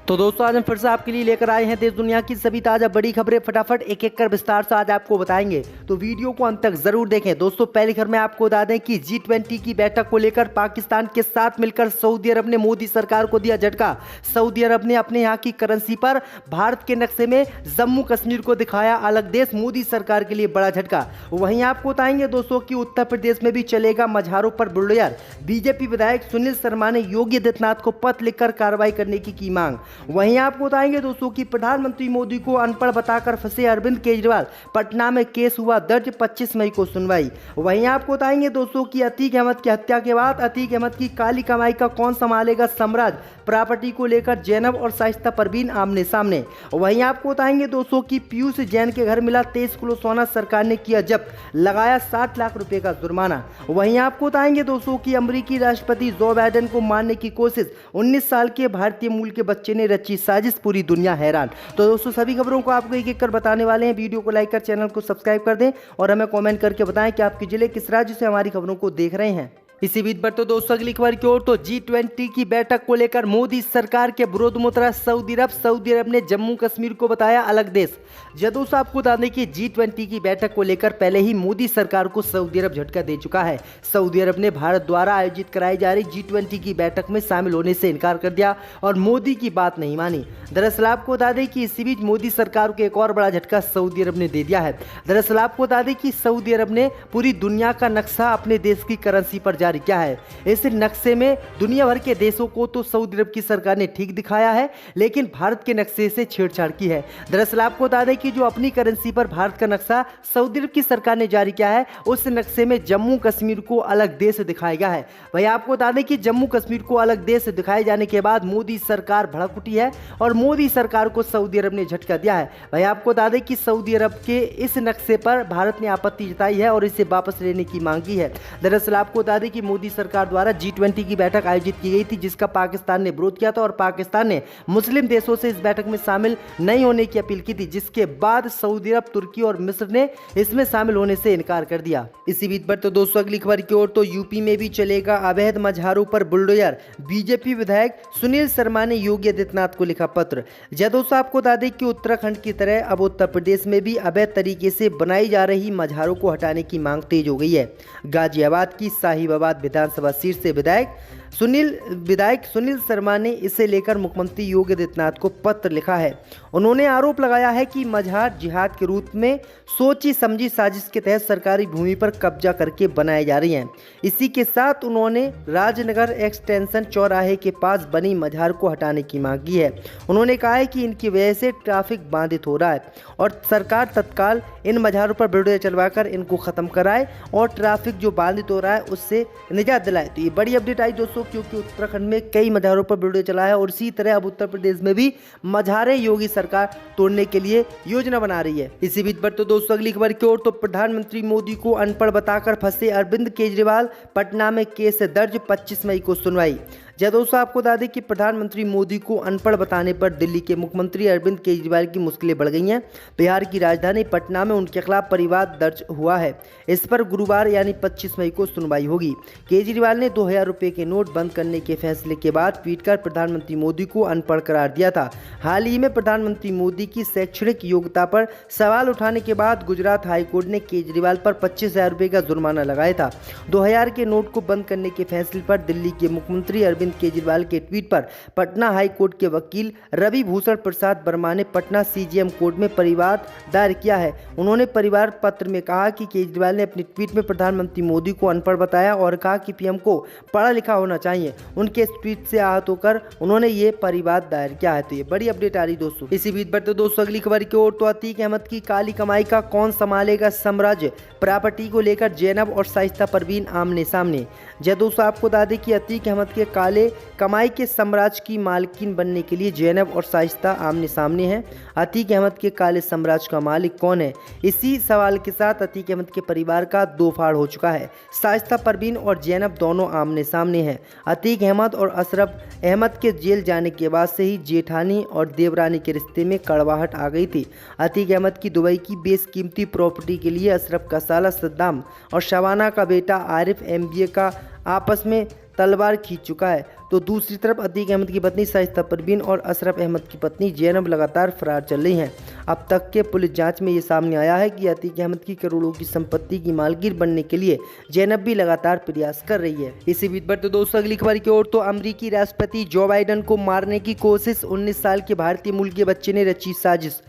तो दोस्तों आज हम फिर से आपके लिए लेकर आए हैं देश दुनिया की सभी ताजा बड़ी खबरें। फटाफट एक एक कर विस्तार से आज आपको बताएंगे, तो वीडियो को अंत तक जरूर देखें। दोस्तों पहली खबर में आपको बता दें कि G20 की बैठक को लेकर पाकिस्तान के साथ मिलकर सऊदी अरब ने मोदी सरकार को दिया झटका। सऊदी अरब ने अपने यहाँ की करेंसी पर भारत के नक्शे में जम्मू कश्मीर को दिखाया अलग देश। मोदी सरकार के लिए बड़ा झटका। वहीं आपको बताएंगे दोस्तों कि उत्तर प्रदेश में भी चलेगा मझारों पर बुलडोजर। बीजेपी विधायक सुनील शर्मा ने योगी आदित्यनाथ को पत्र लिखकर कार्रवाई करने की मांग। वहीं आपको बताएंगे दोस्तों कि प्रधानमंत्री मोदी को अनपढ़ बताकर फंसे अरविंद केजरीवाल, पटना में केस हुआ दर्ज, 25 मई को सुनवाई। वहीं आपको बताएंगे दोस्तों कि अतीक अहमद की हत्या के बाद अतीक अहमद की काली कमाई का कौन संभालेगा साम्राज्य। प्रॉपर्टी को लेकर जैनब और शाइस्ता परवीन आमने सामने। वहीं आपको बताएंगे दोस्तों कि पीयूष जैन के घर मिला 23 किलो सोना, सरकार ने किया जब्त, लगाया 60 लाख रुपए का जुर्माना। वहीं आपको बताएंगे दोस्तों कि अमेरिकी राष्ट्रपति जो बाइडेन को मारने की कोशिश, 19 साल के भारतीय मूल के बच्चे ने रची साजिश, पूरी दुनिया हैरान। तो दोस्तों सभी खबरों को आपको एक एक कर बताने वाले हैं। वीडियो को लाइक कर चैनल को सब्सक्राइब कर दें और हमें कमेंट करके बताएं कि आपके जिले किस राज्य से हमारी खबरों को देख रहे हैं। इसी बीच पर तो दोस्तों अगली खबर की ओर, तो G20 की बैठक को लेकर मोदी सरकार के विरोध में उतरा सऊदी अरब। सऊदी अरब ने जम्मू कश्मीर को बताया अलग देश। दोस्तों आपको बता दें कि G20 की बैठक को लेकर पहले ही मोदी सरकार को सऊदी अरब झटका दे चुका है। सऊदी अरब ने भारत द्वारा आयोजित कराई जा रही G20 की बैठक में शामिल होने से इनकार कर दिया और मोदी की बात नहीं मानी। दरअसल आपको बता दें कि इसी बीच मोदी सरकार को एक और बड़ा झटका सऊदी अरब ने दे दिया है। दरअसल आपको बता दें कि सऊदी अरब ने पूरी दुनिया का नक्शा अपने देश की करेंसी पर जारी किया है। इस नक्शे में दुनिया भर के देशों को तो सऊदी अरब की सरकार ने ठीक दिखाया है, लेकिन भारत के नक्शे से छेड़छाड़ की है। दरअसल आपको बता दें कि जो अपनी करेंसी पर भारत का नक्शा सऊदी अरब की सरकार ने जारी किया है, उस नक्शे में जम्मू कश्मीर को अलग देश दिखाया गया है। वही आपको बता दें कि जम्मू कश्मीर को अलग देश दिखाए जाने के बाद मोदी सरकार भड़क उठी है और मोदी सरकार को सऊदी अरब ने झटका दिया है। वही आपको बता दें कि सऊदी अरब के इस नक्शे पर भारत ने आपत्ति जताई है और इसे वापस लेने की मांग की है। दरअसल आपको बता दें कि मोदी सरकार द्वारा G20 की बैठक आयोजित की गई थी, जिसका पाकिस्तान ने विरोध किया था और पाकिस्तान ने मुस्लिम देशों से इस बैठक में शामिल नहीं होने की अपील की थी, जिसके बाद सऊदी अरब, तुर्की और मिस्र ने इसमें शामिल होने से इनकार कर दिया। इसी बीच पर तो दोस्तों अगली खबर की ओर, तो यूपी में भी चलेगा अवैध मझारों पर बुलडोजर। बीजेपी विधायक सुनील शर्मा ने योगी आदित्यनाथ को लिखा पत्र। दोस्तों आपको बता दें कि उत्तराखंड की तरह अब उत्तर प्रदेश में भी अवैध तरीके से बनाई जा रही मझारों को हटाने की मांग तेज हो गई है। गाजियाबाद की साहिबाबाद विधानसभा सीट से विधायक सुनील शर्मा ने इसे लेकर मुख्यमंत्री योगी आदित्यनाथ को पत्र लिखा है। उन्होंने आरोप लगाया है कि मझार जिहाद के रूप में सोची समझी साजिश के तहत सरकारी भूमि पर कब्जा करके बनाए जा रही हैं। इसी के साथ उन्होंने राजनगर एक्सटेंशन चौराहे के पास बनी मझार को हटाने की मांग की है। उन्होंने कहा है कि इनकी वजह से ट्रैफिक बाधित हो रहा है और सरकार तत्काल इन मझारों पर बुलडोजर चलवाकर इनको खत्म कराए और ट्रैफिक जो बाधित हो रहा है उससे निजात दिलाए। तो ये बड़ी अपडेट आई दोस्तों, क्योंकि उत्तराखंड में कई मझारों पर बुलडोजर चला है और इसी तरह अब उत्तर प्रदेश में भी मझारे योगी सरकार तोड़ने के लिए योजना बना रही है। इसी बीच पर तो दोस्तों अगली खबर की ओर, तो प्रधानमंत्री मोदी को अनपढ़ बताकर फंसे अरविंद केजरीवाल, पटना में केस दर्ज, 25 मई को सुनवाई। दोस्तों आपको बता दें कि प्रधानमंत्री मोदी को अनपढ़ बताने पर दिल्ली के मुख्यमंत्री अरविंद केजरीवाल की मुश्किलें बढ़ गई हैं। बिहार की राजधानी पटना में उनके खिलाफ परिवाद दर्ज हुआ है। इस पर गुरुवार यानी 25 मई को सुनवाई होगी। केजरीवाल ने 2000 रुपये के नोट बंद करने के फैसले के बाद ट्वीट कर प्रधानमंत्री मोदी को अनपढ़ करार दिया था। हाल ही में प्रधानमंत्री मोदी की शैक्षणिक योग्यता पर सवाल उठाने के बाद गुजरात हाईकोर्ट ने केजरीवाल पर 25,000 रुपये का जुर्माना लगाया था। 2000 के नोट को बंद करने के फैसले पर दिल्ली के मुख्यमंत्री अरविंद केजरीवाल के ट्वीट पर पटना हाई कोर्ट के वकील रवि भूषण प्रसाद वर्मा ने पटना CJM कोर्ट में परिवाद दायर किया है। उन्होंने परिवार पत्र में कहा कि केजरीवाल ने अपने ट्वीट में प्रधानमंत्री मोदी को अनपढ़ बताया और कहा कि PM को पढ़ा लिखा होना चाहिए। उनके इस ट्वीट से आहत होकर उन्होंने ये परिवाद दायर किया है। तो ये बड़ी अपडेट आ रही दोस्तों। इसी बीच पर तो दोस्तों अगली खबर की ओर, तो अतीक अहमद की काली कमाई का कौन संभालेगा साम्राज्य। प्रॉपर्टी को लेकर जैनब और शाइस्ता परवीन आमने सामने। दोस्तों आपको बता दें कि अतीक अहमद के काले कमाई के साम्राज्य की मालकिन बनने के लिए जैनब और शाइस्ता आमने सामने हैं। अतीक अहमद के काले साम्राज्य का मालिक कौन है? इसी सवाल के साथ अतीक अहमद के परिवार का दो फाड़ हो चुका है। शाइस्ता परवीन और जैनब दोनों आमने सामने हैं। अतीक अहमद और अशरफ अहमद के जेल जाने के बाद से ही जेठानी और देवरानी के रिश्ते में कड़वाहट आ गई थी। अतीक अहमद की दुबई की बेशकीमती प्रॉपर्टी के लिए अशरफ का साला सद्दाम और शबाना का बेटा आरिफ MBA का आपस में तलवार खींच चुका है। तो दूसरी तरफ अतीक अहमद की पत्नी शाइस्ता परवीन और अशरफ अहमद की पत्नी जैनब लगातार फरार चल रही हैं। अब तक के पुलिस जांच में ये सामने आया है कि अतीक अहमद की करोड़ों की संपत्ति की मालकिन बनने के लिए जैनब भी लगातार प्रयास कर रही है। इसी बीच बढ़ते दोस्तों अगली खबर की ओर, तो अमेरिकी राष्ट्रपति जो बाइडेन को मारने की कोशिश, 19 साल के भारतीय मूल के बच्चे ने रची साजिश।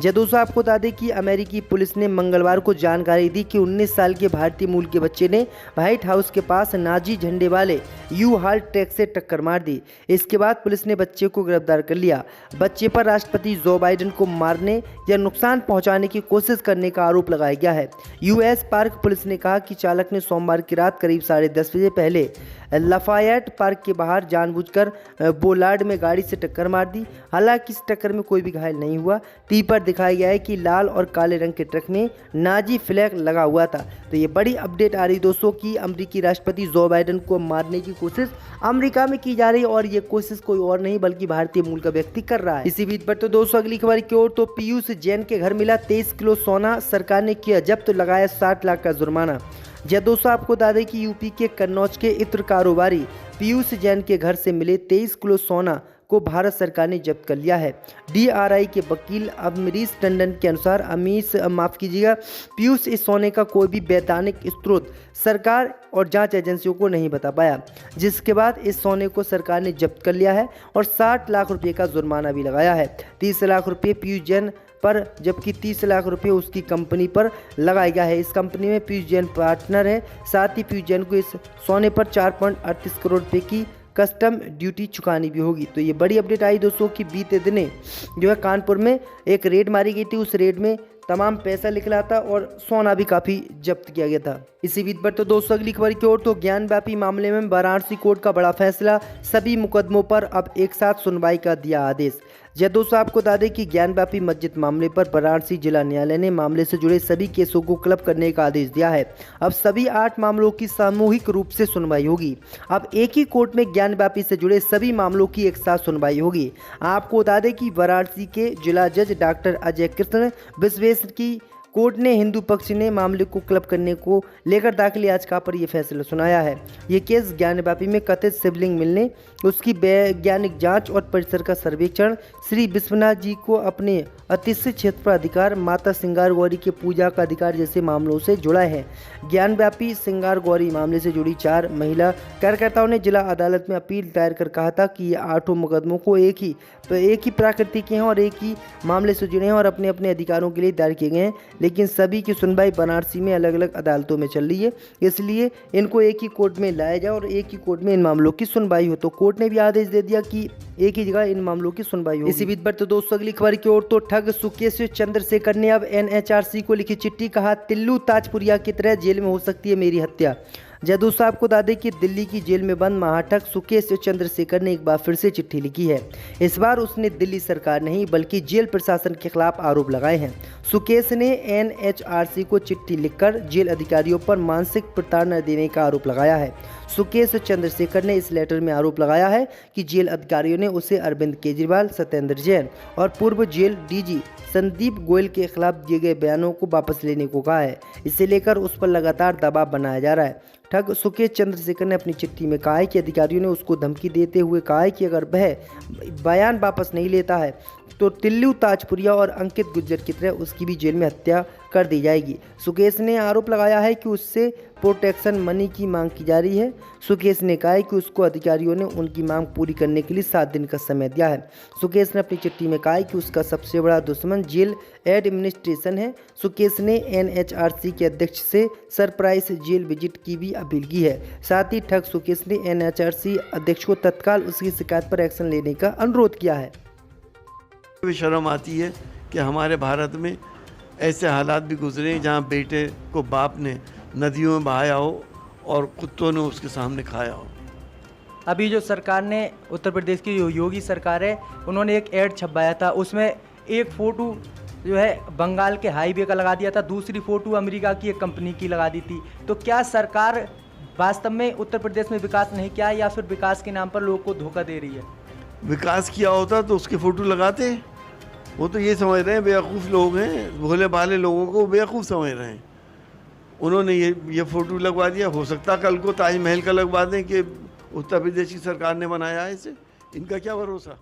दोस्तों आपको बता दें कि अमेरिकी पुलिस ने मंगलवार को जानकारी दी कि 19 साल के भारतीय मूल के बच्चे ने व्हाइट हाउस के पास नाजी झंडे वाले यू-हाल ट्रक से टक्कर मार दी। इसके बाद पुलिस ने बच्चे को गिरफ्तार कर लिया। बच्चे पर राष्ट्रपति जो बाइडेन को मारने या नुकसान पहुंचाने की कोशिश करने का आरोप लगाया गया है। यूएस पार्क पुलिस ने कहा कि चालक ने सोमवार की रात करीब 10:30 बजे पहले लफायट पार्क के बाहर जानबूझकर बोलार्ड में गाड़ी से टक्कर मार दी। हालांकि इस टक्कर में कोई भी घायल नहीं हुआ। टीवी पर दिखाया गया है कि लाल और काले रंग के ट्रक में नाजी फ्लैग लगा हुआ था। तो ये बड़ी अपडेट आ रही दोस्तों कि अमेरिकी राष्ट्रपति जो बाइडेन को मारने की कोशिश अमेरिका में की जा रही है और ये कोशिश कोई और नहीं बल्कि भारतीय मूल का व्यक्ति कर रहा है। इसी बीच पर तो दोस्तों अगली खबर की ओर, तो पीयूष जैन के घर मिला 23 किलो सोना, सरकार ने किया जब्त, लगाया 60 लाख का जुर्माना। दोस्तों आपको बता दें कि यूपी के कन्नौज के इत्र कारोबारी पीयूष जैन के घर से मिले 23 किलो सोना को भारत सरकार ने जब्त कर लिया है। डीआरआई के वकील अमरीश टंडन के अनुसार पीयूष इस सोने का कोई भी वैधानिक स्रोत सरकार और जांच एजेंसियों को नहीं बता पाया, जिसके बाद इस सोने को सरकार ने जब्त कर लिया है और 60 लाख रुपये का जुर्माना भी लगाया है। 30 लाख रुपये पीयूष जैन पर जबकि 30 लाख रुपए उसकी कंपनी पर लगाया गया है। इस कंपनी में पीयूष जैन पार्टनर है। साथ ही पीयूष जैन को इस सोने पर 4.38 करोड़ रुपए की कस्टम ड्यूटी चुकानी भी होगी। तो ये बड़ी अपडेट आई दोस्तों कि बीते दिने जो है कानपुर में एक रेड मारी गई थी। उस रेड में तमाम पैसा निकला था और सोना भी काफ़ी जब्त किया गया था। इसी बीच पर तो दोस्तों अगली खबर की ओर, तो ज्ञानव्यापी मामले में वाराणसी कोर्ट का बड़ा फैसला, सभी मुकदमों पर अब एक साथ सुनवाई का दिया आदेश। दोस्तों आपको बता दें कि ज्ञानव्यापी मस्जिद मामले पर वाराणसी जिला न्यायालय ने मामले से जुड़े सभी केसों को क्लब करने का आदेश दिया है। अब सभी 8 मामलों की सामूहिक रूप से सुनवाई होगी। अब एक ही कोर्ट में ज्ञानव्यापी से जुड़े सभी मामलों की एक साथ सुनवाई होगी। आपको बता दें कि वाराणसी के जिला जज डॉक्टर अजय कृष्ण विश्वेश की कोर्ट ने हिंदू पक्ष ने मामले को क्लब करने को लेकर दाखिल याचिका पर यह फैसला सुनाया है। ये केस ज्ञानव्यापी में कथित शिवलिंग मिलने, उसकी वैज्ञानिक जांच और परिसर का सर्वेक्षण, श्री विश्वनाथ जी को अपने अतिशय क्षेत्र पर अधिकार, माता सिंगार गौरी के पूजा का अधिकार जैसे मामलों से जुड़ा है। ज्ञानव्यापी सिंगार गौरी मामले से जुड़ी 4 महिला कार्यकर्ताओं ने जिला अदालत में अपील दायर कर कहा था कि ये 8 मुकदमों को एक ही प्रकृति के हैं और एक ही मामले से जुड़े हैं और अपने अपने अधिकारों के लिए दायर किए गए हैं, लेकिन सभी की सुनवाई वाराणसी में अलग अलग अदालतों में चल रही है। इसलिए इनको एक ही कोर्ट में लाया जाए और एक ही कोर्ट में इन मामलों की सुनवाई हो। तो कोर्ट ने भी आदेश दे दिया कि एक ही जगह इन मामलों की सुनवाई हो। इसी बीच पर तो दोस्तों अगली खबर की ओर, तो ठग सुकेश चंद्रशेखर ने अब एनएचआरसी को लिखी चिट्ठी, कहा तिल्लू ताजपुरिया की तरह जेल में हो सकती है मेरी हत्या। दोस्तों आपको बता दें कि दिल्ली की जेल में बंद महाठग सुकेश चंद्रशेखर ने एक बार फिर से चिट्ठी लिखी है। इस बार उसने दिल्ली सरकार नहीं बल्कि जेल प्रशासन के खिलाफ आरोप लगाए हैं। सुकेश ने एनएचआरसी को चिट्ठी लिखकर जेल अधिकारियों पर मानसिक प्रताड़ना देने का आरोप लगाया है। सुकेश चंद्रशेखर ने इस लेटर में आरोप लगाया है कि जेल अधिकारियों ने उसे अरविंद केजरीवाल, सत्येंद्र जैन और पूर्व जेल डीजी संदीप गोयल के खिलाफ दिए गए बयानों को वापस लेने को कहा है। इसे लेकर उस पर लगातार दबाव बनाया जा रहा है। ठग सुकेश चंद्रशेखर ने अपनी चिट्ठी में कहा है कि अधिकारियों ने उसको धमकी देते हुए कहा है कि अगर वह बयान वापस नहीं लेता है तो तिल्लू ताजपुरिया और अंकित गुज्जर की तरह उसकी भी जेल में हत्या कर दी जाएगी। सुकेश ने आरोप लगाया है कि उससे प्रोटेक्शन मनी की मांग की जा रही है। सुकेश ने कहा है कि उसको अधिकारियों ने उनकी मांग पूरी करने के लिए 7 दिन का समय दिया है। सुकेश ने अपनी चिट्ठी में कहा है कि उसका सबसे बड़ा दुश्मन जेल एडमिनिस्ट्रेशन है। सुकेश ने एनएचआरसी के अध्यक्ष से सरप्राइज जेल विजिट की भी अपील की है। साथ ही ठग सुकेश ने एनएचआरसी अध्यक्ष को तत्काल उसकी शिकायत पर एक्शन लेने का अनुरोध किया है। शर्म आती है कि हमारे भारत में ऐसे हालात भी गुजरे जहाँ बेटे को बाप ने नदियों में बहाया हो और कुत्तों ने उसके सामने खाया हो। अभी जो सरकार ने उत्तर प्रदेश की जो योगी सरकार है उन्होंने एक ऐड छपवाया था, उसमें एक फ़ोटो जो है बंगाल के हाईवे का लगा दिया था, दूसरी फ़ोटो अमेरिका की एक कंपनी की लगा दी थी। तो क्या सरकार वास्तव में उत्तर प्रदेश में विकास नहीं किया या फिर विकास के नाम पर लोगों को धोखा दे रही है? विकास किया होता तो उसकी फ़ोटो लगाते। वो तो ये समझ रहे हैं बेवकूफ़ लोग हैं, भोले भाले लोगों को बेवकूफ़ समझ रहे हैं। उन्होंने ये फ़ोटो लगवा दिया। हो सकता कल को ताजमहल का लगवा दें कि उत्तर प्रदेश की सरकार ने बनाया है इसे, इनका क्या भरोसा।